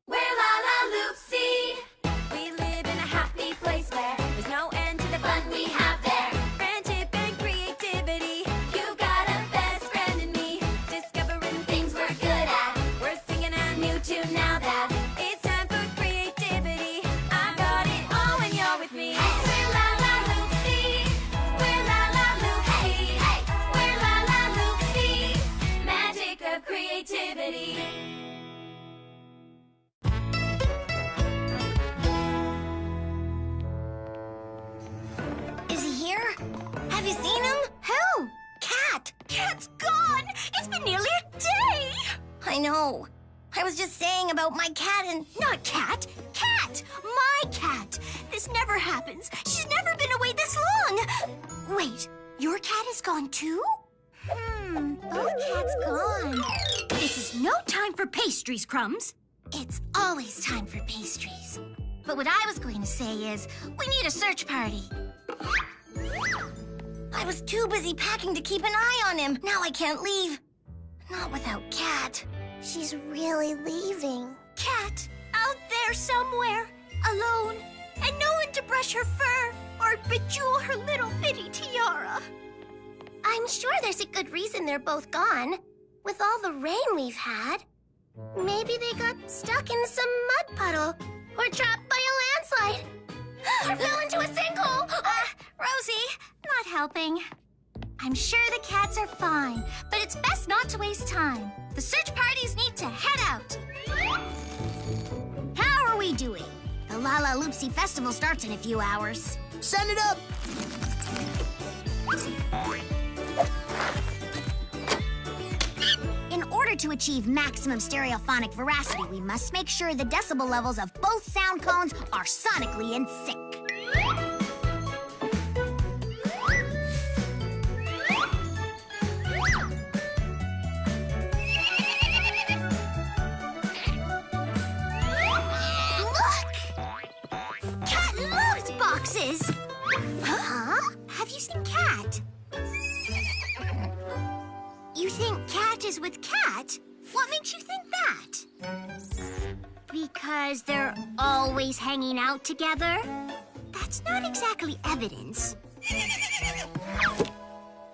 We're Lalaloopsy. We live in a happy place where there's no end to the fun we have there. Friendship and creativity. You got a best friend in me. Discovering things we're good at. We're singing a new tune now that it's time for creativity. I got it all when you're with me. We're Lalaloopsy. We're Lalaloopsy. We're Lalaloopsy. Magic of creativity. Is he here? Have you seen him? Who? Cat. Cat's gone. It's been nearly a day. I know. I was just saying about my cat and... Not cat. Cat. My cat. This never happens. She's never been away this long. Wait, your cat is gone too? Both cats gone. This is no time for pastries, Crumbs. It's always time for pastries. But what I was going to say is, we need a search party. I was too busy packing to keep an eye on him. Now I can't leave. Not without Cat. She's really leaving. Cat, out there somewhere, alone, and no one to brush her fur or bejewel her little bitty tiara. I'm sure there's a good reason they're both gone. With all the rain we've had. Maybe they got stuck in some mud puddle or trapped by a landslide. Or fell into a sinkhole! Rosie, not helping. I'm sure the cats are fine, but it's best not to waste time. The search parties need to head out. How are we doing? The Lalaloopsy Festival starts in a few hours. Send it up! In order to achieve maximum stereophonic veracity, we must make sure the decibel levels of both sound cones are sonically in sync. Look! Cat loves boxes! Huh? Have you seen Cat? You think Cat is with Cat? What makes you think that? Because they're always hanging out together? That's not exactly evidence.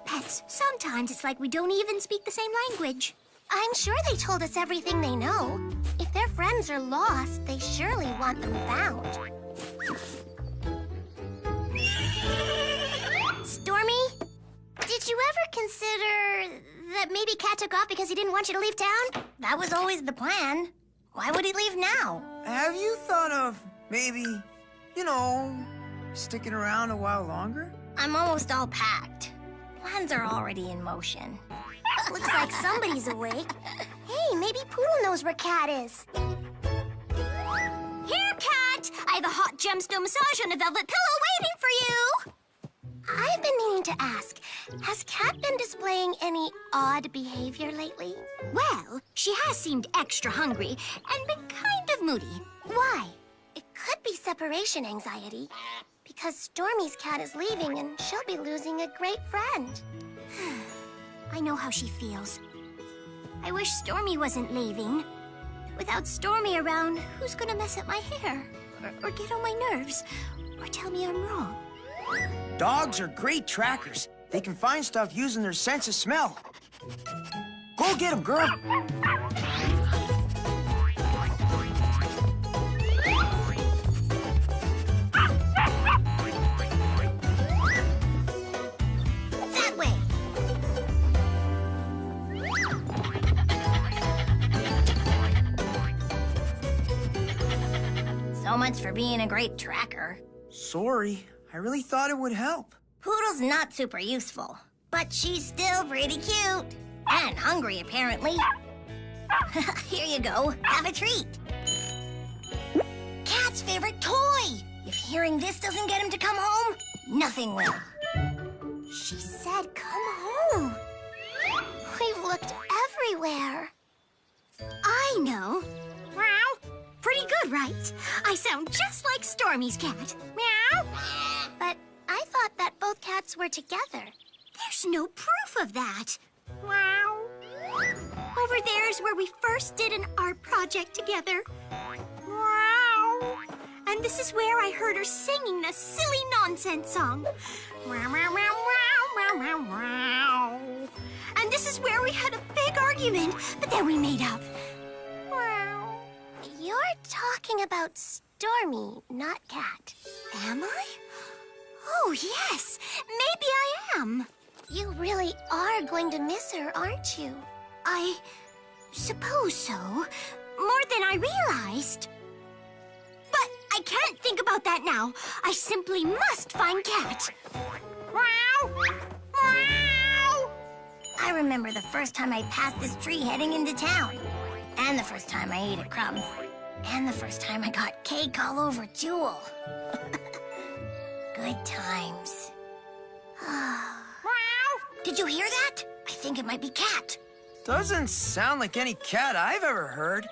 Pets, sometimes it's like we don't even speak the same language. I'm sure they told us everything they know. If their friends are lost, they surely want them found. Stormy, did you ever consider that maybe Cat took off because he didn't want you to leave town? That was always the plan. Why would he leave now? Have you thought of maybe, sticking around a while longer? I'm almost all packed. Plans are already in motion. Looks like somebody's awake. Hey, maybe Poodle knows where Cat is. Here, Cat! I have a hot gemstone massage on a velvet pillow waiting for you! I've been meaning to ask, has Cat been displaying any odd behavior lately? Well, she has seemed extra hungry and been kind of moody. Why? It could be separation anxiety. Because Stormy's cat is leaving and she'll be losing a great friend. I know how she feels. I wish Stormy wasn't leaving. Without Stormy around, who's gonna mess up my hair? Or get on my nerves? Or tell me I'm wrong? Dogs are great trackers. They can find stuff using their sense of smell. Go get them, girl. That way. So much for being a great tracker. Sorry, I really thought it would help. Poodle's not super useful, but she's still pretty cute. And hungry, apparently. Here you go. Have a treat. Cat's favorite toy. If hearing this doesn't get him to come home, nothing will. She said come home. We've looked everywhere. I know. Meow. Pretty good, right? I sound just like Stormy's cat. Meow. But I thought that both cats were together. There's no proof of that. Meow. Over there's where we first did an art project together. Meow. And this is where I heard her singing the silly nonsense song. Meow, meow, meow, meow, meow, meow, meow. And this is where we had a big argument, but then we made up. Meow. You're talking about Stormy, not Cat. Am I? Oh, yes. Maybe I am. You really are going to miss her, aren't you? I suppose so. More than I realized. But I can't think about that now. I simply must find Cat. Meow! Meow! I remember the first time I passed this tree heading into town. And the first time I ate a crumb. And the first time I got cake all over Jewel. Good times. Did you hear that? I think it might be Cat. Doesn't sound like any cat I've ever heard.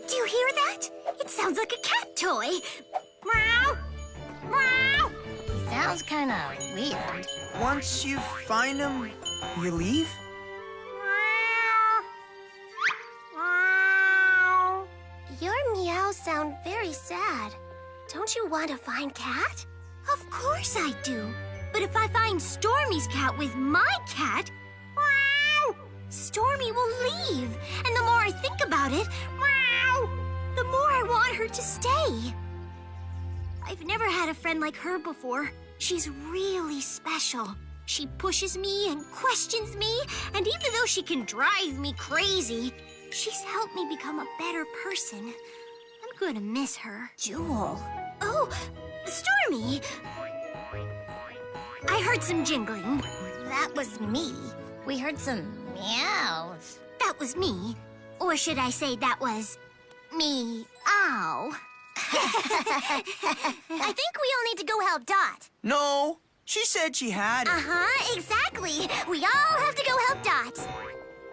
Do you hear that? It sounds like a cat toy. Meow! Meow! He sounds kind of weird. Once you find him, you leave? Meow! Your meows sound very sad. Don't you want to find Cat? Of course I do. But if I find Stormy's cat with my cat, meow, Stormy will leave. And the more I think about it, meow, the more I want her to stay. I've never had a friend like her before. She's really special. She pushes me and questions me, and even though she can drive me crazy, she's helped me become a better person. I'm gonna miss her. Jewel. Oh, Stormy! I heard some jingling. That was me. We heard some meows. That was me. Or should I say that was me? Ow. I think we all need to go help Dot. No, she said she had it. Uh-huh, exactly. We all have to go help Dot.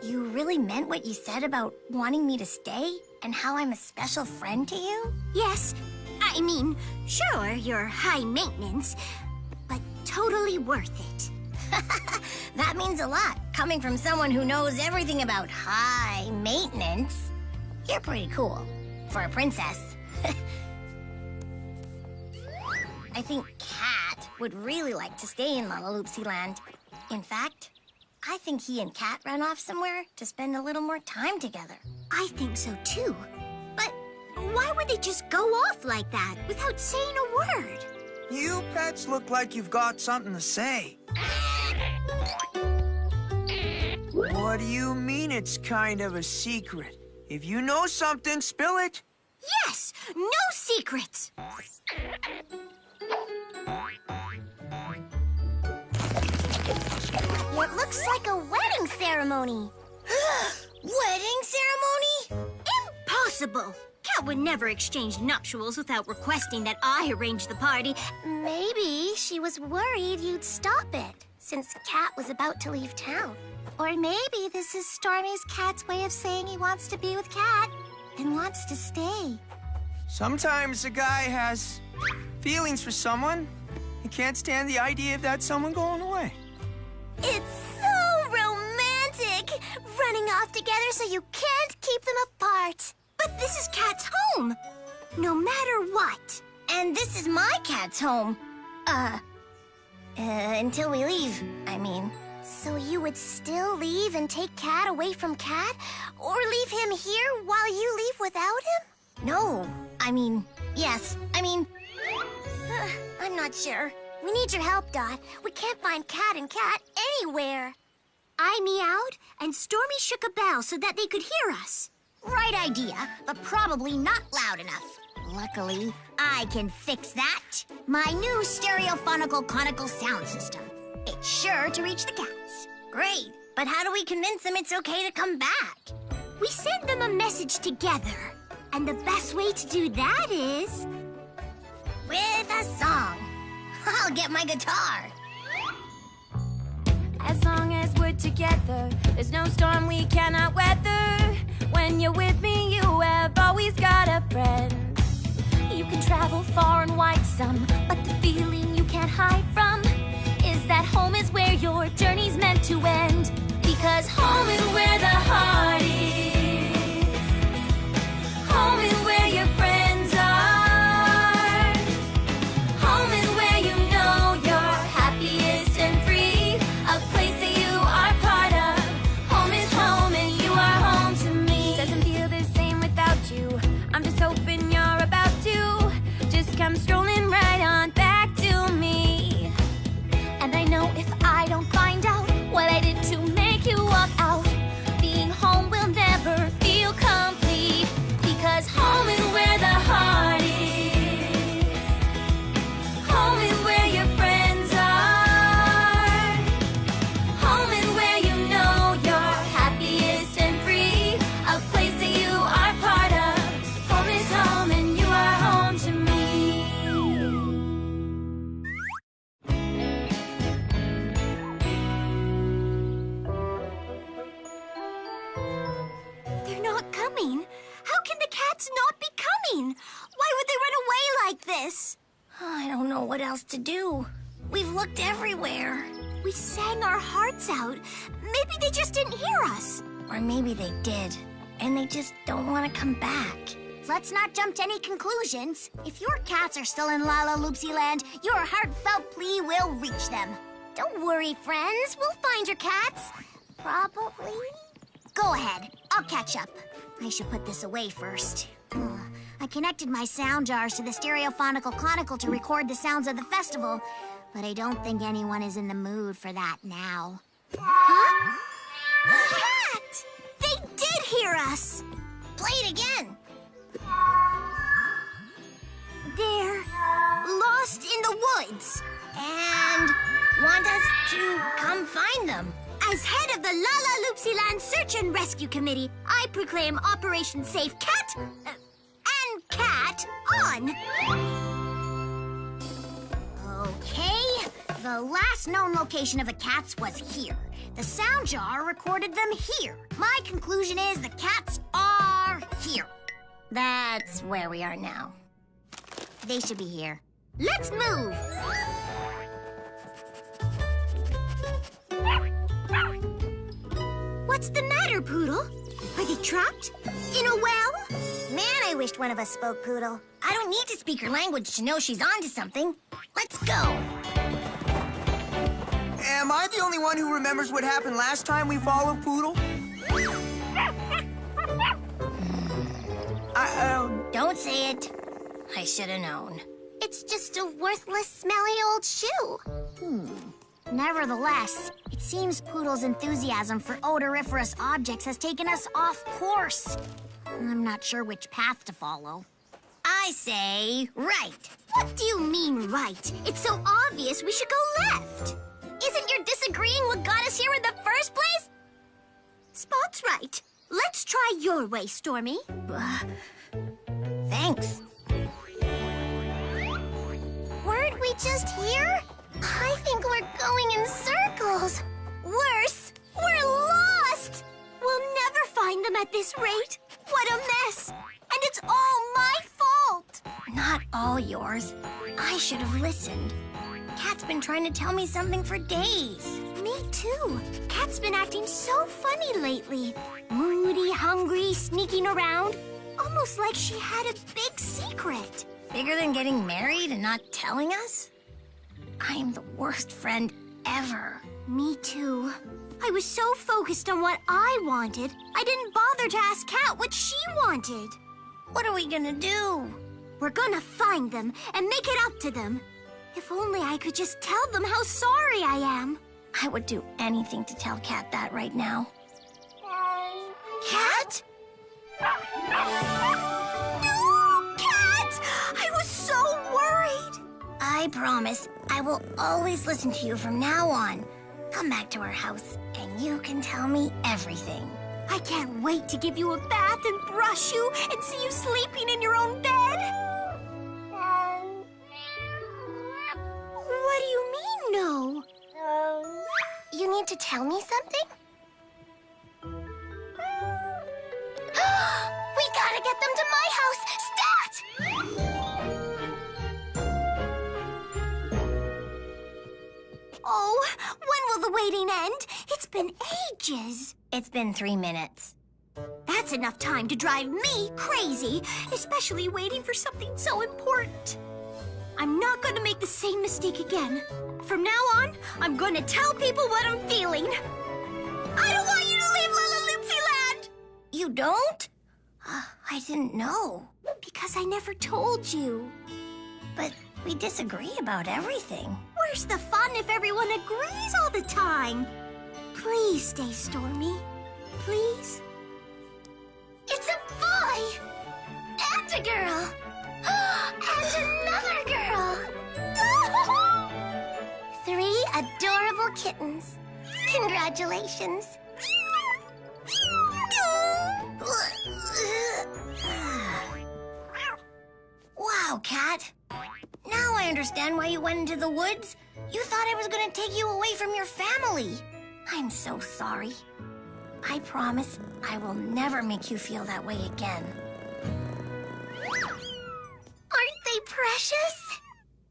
You really meant what you said about wanting me to stay and how I'm a special friend to you? Yes, I mean, sure, you're high maintenance, but totally worth it. That means a lot, coming from someone who knows everything about high maintenance. You're pretty cool, for a princess. I think Cat would really like to stay in Lalaloopsy land. In fact, I think he and Cat ran off somewhere to spend a little more time together. I think so too. But why would they just go off like that without saying a word? You pets look like you've got something to say. What do you mean it's kind of a secret? If you know something, spill it. Yes, no secrets. It looks like a wedding ceremony. Wedding ceremony? Impossible. Cat would never exchange nuptials without requesting that I arrange the party. Maybe she was worried you'd stop it. since Cat was about to leave town. Or maybe this is Stormy's cat's way of saying he wants to be with Cat and wants to stay. Sometimes a guy has feelings for someone. He can't stand the idea of that someone going away. It's so romantic! Running off together so you can't keep them apart. But this is Cat's home, no matter what. And this is my cat's home. Until we leave, I mean. So you would still leave and take Cat away from Cat? Or leave him here while you leave without him? No. I mean, yes. I mean, I'm not sure. We need your help, Dot. We can't find Cat and Cat anywhere. I meowed, and Stormy shook a bell so that they could hear us. Right idea, but probably not loud enough. Luckily, I can fix that. My new stereophonical conical sound system. It's sure to reach the cats. Great, but how do we convince them it's okay to come back? We sent them a message together, and the best way to do that is... with a song. I'll get my guitar. As long as we're together, there's no storm we cannot weather. When you're with me, you have always got a friend. You can travel far and wide some, but the feeling you can't hide from is that home is where your journey's meant to end. Because home is where the heart is. Home is where your friends are. Home is where you know you're happiest and free. A place that you are part of. Home is home and you are home to me. Doesn't feel the same without you. I'm just hoping you're about to just come strolling right on back to me. And I know if I don't find out what I did to make you walk out, being home will never feel complete. Because home is where the heart is. Home is where your friends are. Home is where you know you're happiest and free. A place that you are part of. Home is home and you are home to me. They're not coming. How can the cats not be coming? Why would they run away like this? I don't know what else to do. We've looked everywhere. We sang our hearts out. Maybe they just didn't hear us. Or maybe they did, and they just don't want to come back. Let's not jump to any conclusions. If your cats are still in Lalaloopsy land, your heartfelt plea will reach them. Don't worry, friends. We'll find your cats. Probably. Go ahead. I'll catch up. I should put this away first. I connected my sound jars to the stereophonical conical to record the sounds of the festival, but I don't think anyone is in the mood for that now. Huh? Cat! They did hear us! Play it again. They're lost in the woods. And want us to come find them. As head of the Lalaloopsy Land Search and Rescue Committee, I proclaim Operation Save Cat and Cat on. Okay, the last known location of the cats was here. The sound jar recorded them here. My conclusion is the cats are here. That's where we are now. They should be here. Let's move. What's the matter, Poodle? Are they trapped? In a well? Man, I wished one of us spoke Poodle. I don't need to speak her language to know she's onto something. Let's go. Am I the only one who remembers what happened last time we followed Poodle? Don't say it. I should have known. It's just a worthless, smelly old shoe. Nevertheless, it seems Poodle's enthusiasm for odoriferous objects has taken us off course. I'm not sure which path to follow. I say right. What do you mean, right? It's so obvious we should go left. Isn't your disagreeing what got us here in the first place? Spot's right. Let's try your way, Stormy. Thanks. Weren't we just here? I think we're going in circles. Worse, we're lost! We'll never find them at this rate. What a mess! And it's all my fault! Not all yours. I should have listened. Cat's been trying to tell me something for days. Me too. Cat's been acting so funny lately. Moody, hungry, sneaking around. Almost like she had a big secret. Bigger than getting married and not telling us? I am the worst friend ever. Me too. I was so focused on what I wanted, I didn't bother to ask Cat what she wanted. What are we gonna do? We're gonna find them and make it up to them. If only I could just tell them how sorry I am. I would do anything to tell Cat that right now. Cat? No, Cat! I was so worried. I promise I will always listen to you from now on. Come back to our house and you can tell me everything. I can't wait to give you a bath and brush you and see you sleeping in your own bed. What do you mean, no? You need to tell me something? We gotta get them to my house! Stat! Oh, when will the waiting end? It's been ages. It's been 3 minutes. That's enough time to drive me crazy, especially waiting for something so important. I'm not going to make the same mistake again. From now on, I'm going to tell people what I'm feeling. I don't want you to leave Lalaloopsy Land! You don't? I didn't know. Because I never told you. But we disagree about everything. Where's the fun if everyone agrees all the time? Please stay, Stormy. Please? It's a boy! And a girl! And another girl! 3 adorable kittens. Congratulations. Wow, Cat. Now I understand why you went into the woods. You thought I was going to take you away from your family. I'm so sorry. I promise I will never make you feel that way again. Aren't they precious?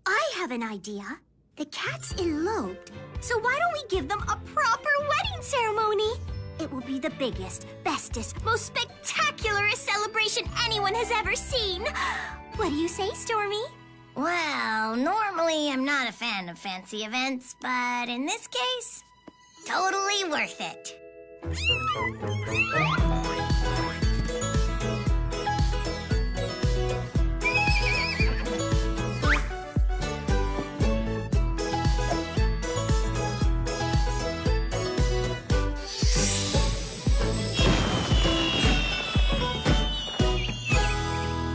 I have an idea. The cats eloped, so why don't we give them a proper wedding ceremony? It will be the biggest, bestest, most spectacularest celebration anyone has ever seen. What do you say, Stormy? Well, normally I'm not a fan of fancy events, but in this case, totally worth it.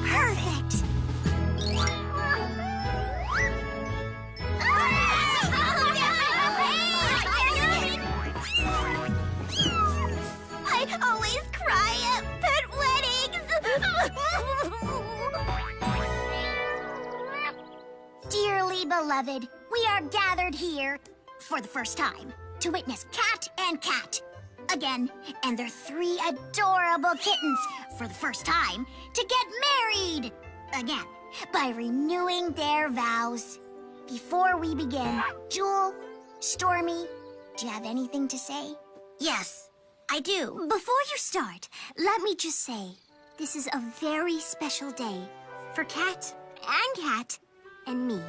Perfect. I always cry at pet weddings. Dearly beloved, we are gathered here for the first time to witness Cat and Cat again, and their 3 adorable kittens for the first time to get married again by renewing their vows. Before we begin, Jewel, Stormy, do you have anything to say? Yes, I do. Before you start, let me just say, this is a very special day for Cat and me.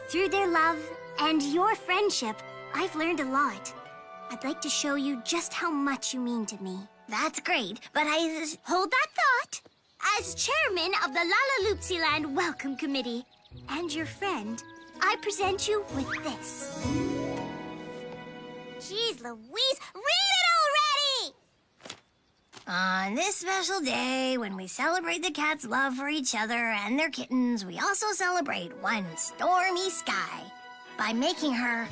Through their love and your friendship, I've learned a lot. I'd like to show you just how much you mean to me. That's great, but Hold that thought. As chairman of the Lalaloopsy Land Welcome Committee and your friend, I present you with this. Jeez Louise, read it already! On this special day, when we celebrate the cats' love for each other and their kittens, we also celebrate one Stormy Sky by making her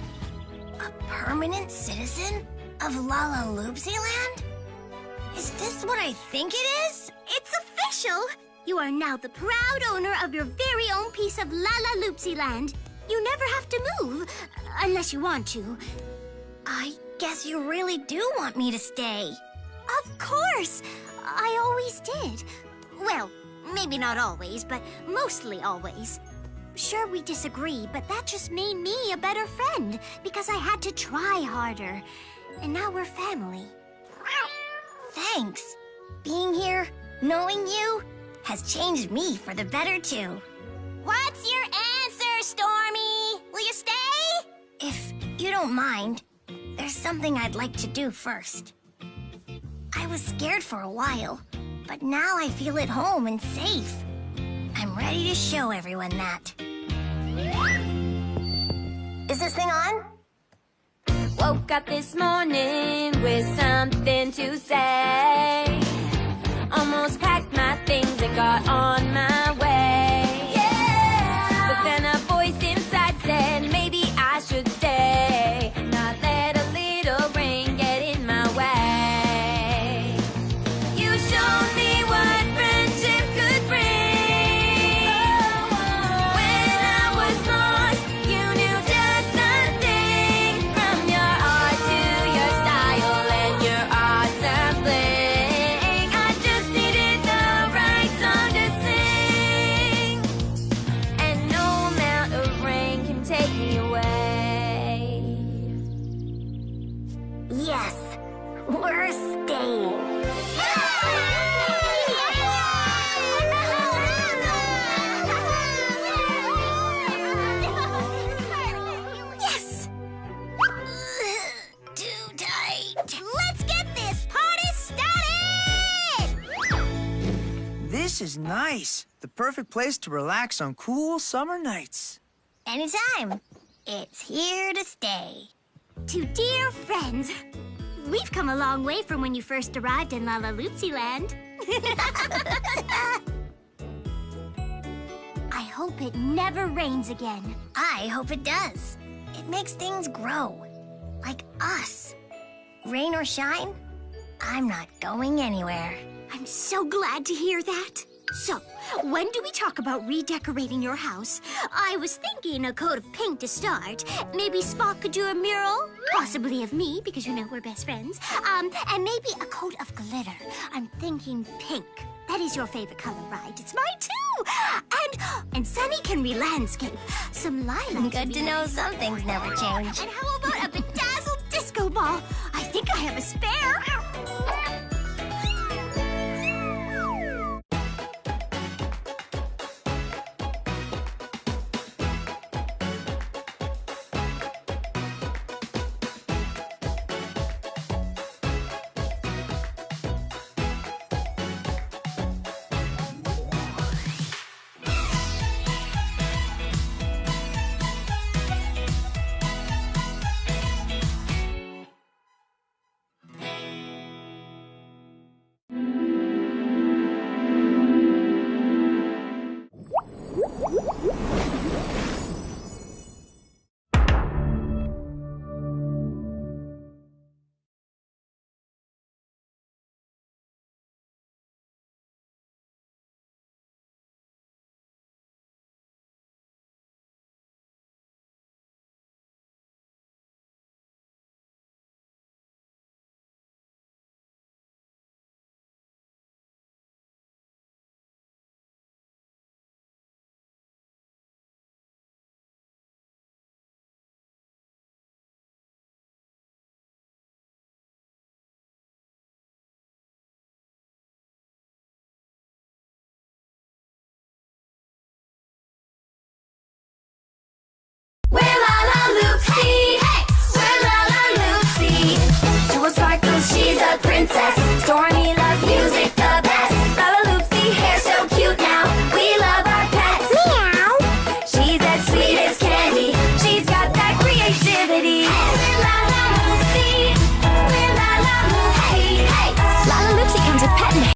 a permanent citizen of Lalaloopsy Land? Is this what I think it is? It's official! You are now the proud owner of your very own piece of Lalaloopsy Land. You never have to move. Unless you want to. I guess you really do want me to stay. Of course! I always did. Well, maybe not always, but mostly always. Sure, we disagree, but that just made me a better friend because I had to try harder. And now we're family. Thanks. Being here, knowing you, has changed me for the better, too. What's your answer, Stormy? Will you stay? If you don't mind, there's something I'd like to do first. I was scared for a while, but now I feel at home and safe. I'm ready to show everyone that. Is this thing on? Woke up this morning with something to say. Almost packed my things and got on my way. Yeah! But then a voice inside said maybe I should stay. Not let a little rain get in my way. You showed me what friendship could bring. When I was lost, you knew just nothing. From your art to your style and your awesome bling. I just needed the right song to sing. And no amount of rain can take me away. Yes, we're staying. Yes! Too tight. Let's get this party started! This is nice. The perfect place to relax on cool summer nights. Anytime. It's here to stay. To dear friends, we've come a long way from when you first arrived in Lalaloopsy land. I hope it never rains again. I hope it does. It makes things grow. Like us. Rain or shine, I'm not going anywhere. I'm so glad to hear that. So, when do we talk about redecorating your house? I was thinking a coat of paint to start. Maybe Spot could do a mural, possibly of me, because you know we're best friends. And maybe a coat of glitter. I'm thinking pink. That is your favorite color, right? It's mine too. And Sunny can re-landscape. Some lilacs. Good would to be know nice. some things never change. And how about a bedazzled disco ball? I think I have a spare